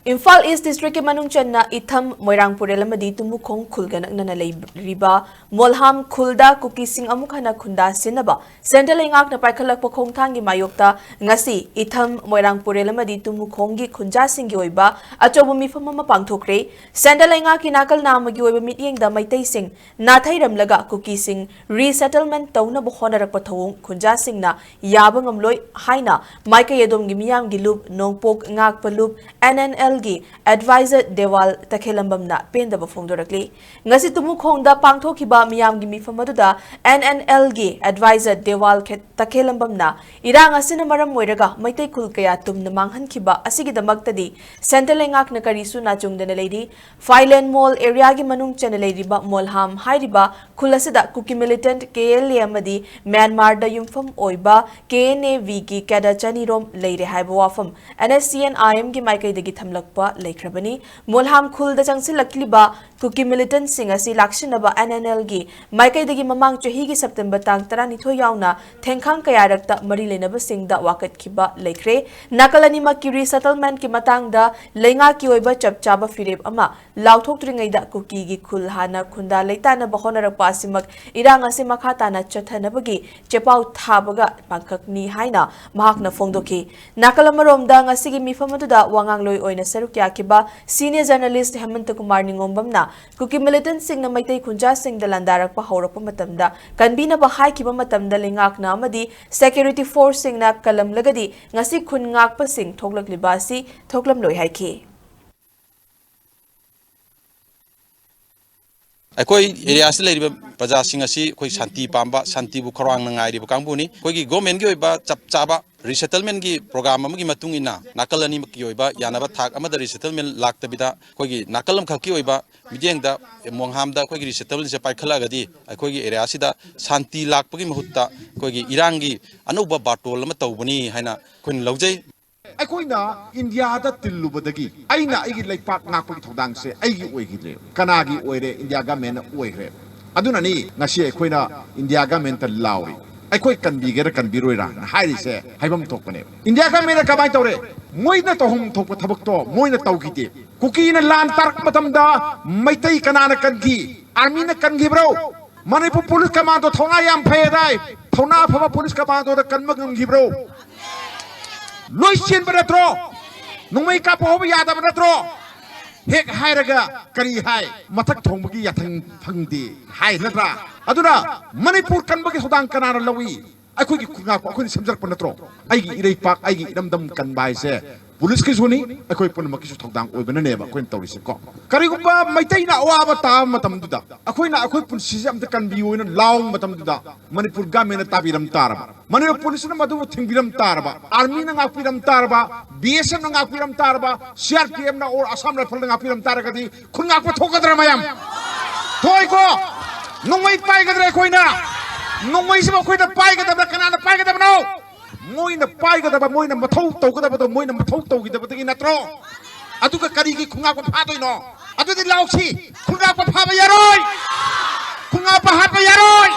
Imphal East District ke manung channa itham Moirangpur elamadi tumukhong khulganak nana riba Molham khulda kuki sing amukhana khunda sinaba Central Leingak na Paikhatlakpa Khongthang gi mayokta ngasi itham Moirangpur elamadi tumukhong gi khunja sing gi oiba achobu mifam ama pangthokre Central Leingak ki nakal nama gi oiba mityeng da maitai sing nathai ramlaga kuki sing resettlement tawna bo honarak pathong khunja sing na yaba ngamloi haina maika yedom gi miyam gi lup nongpok ngak palup NNL gi advisor Dewal Takhelambam na pendaba Phongdokhre ngasi tumukhong da pangthokiba miyam gi mifam aduda NNL gi advisor Dewal Takhelambam na irang asina maram moiraga maitai khul kaya tumna manghankiba asigi damaktadi Central Leingak na karisu na chungdana leidi Filen Mall area gi manung chana leiriba Molham hairiba khulasida kuki militant KLA amadi Myanmar da yumfam oiba KNAV gi kada chanirom leire haiba wafam NSCN-IM gi maikai dagi thamlakpa leikrabani Molham khul da changsi lakliba kuki militant sing asi lakshinaba NNL gi maikai dagi mamang chahi gi September tang 12 yauna thengkhang kaya rakta mari lenaba sing da wakat khiba leikre nakalani makiri settlement ki matang da Leingak ki oiba chapchaba fireb ama lauthok tringai da kuki gi khul hana khunda leitana bahona rakpa simak irang ase makhata na chathanabagi chepau thabaga pankakni haina mahakna Phongdokhre nakalamarom da ngasigi mifamadu da wangangloi oina sarukya kiba senior journalist Hemant Kumar Ningombamna kuki militant sing na maitai khunja sing da landarakpa haurakpa matamda kanbina ba haikiba matamda Leingak na amadi security force sing na kalam lagadi ngasi khun ngakpa sing thoklakliba si thoklamloi haiki Akoi area se leiriba praja sing asi koi shanti pamba shanti bu khorang nangai ri kangbu ni koi gi government gi oiba chap chaba resettlement gi program am gi matung ina nakalani ki oiba yanaba thak amada resettlement laktabida koi gi nakalam khaki oiba mideng da mongham da koi gi resettlement se paikhala gadi akoi gi area sida shanti lakpa gi mahutta koi gi irang gi anuba batol ama tawbani haina kun laujai Akoina India da tilubadagi aina igi leipak ngakpagi thodang se aigi oigidre kanagi oire India government oigre aduna ni ngasi akoina India government ta lauri akoi kanbigera kanbiroira hairi se haibam thokpane India government ka bai tawre moina tohum thokpa thabak to moina tawgite kuki na lan tarak matamda maitai kanana kangi army na kangi bro Manipur police commando thona yam phedai thona phaba police commando da kanmagam gi bro Loisin beratro, nungmai kapoh yada beratro, hek hai raga kari hai, matak thong bagi yatang phangdi hai natra. Aduna Manipur kan bagi sudang kanara lawi, aku gi kunga aku ni samjar penatro, aigi irei pak aigi dam kan bai se. Polis ki suni, aku pun maki su thodang oi benane ba, aku tahu risik ko. Kari gumba maitai na awa ba tam matam duda. Aku pun sisam tekan biu ina laung matam duda. Manipur game na tabiram taraba. Manipur polis na madu tingbiram taraba. Army na ngapiram taraba. BSM na ngapiram taraba. CRPM na or Assam Rifle na ngapiram taraba di. Kun ngakpa thokadra mayam. Thoy ko. Nungmai pai kadra aku ina. Nungmai sama aku ina pai kadra kanana pai kadra no. Moina pai kadaba moina mathau tau kadaba to moina mathau tau kadaba tagi natro aduga kari gi khunga ko phadoi no adu di lauksi khunga ko phaba yaroi khunga pa hapa yaroi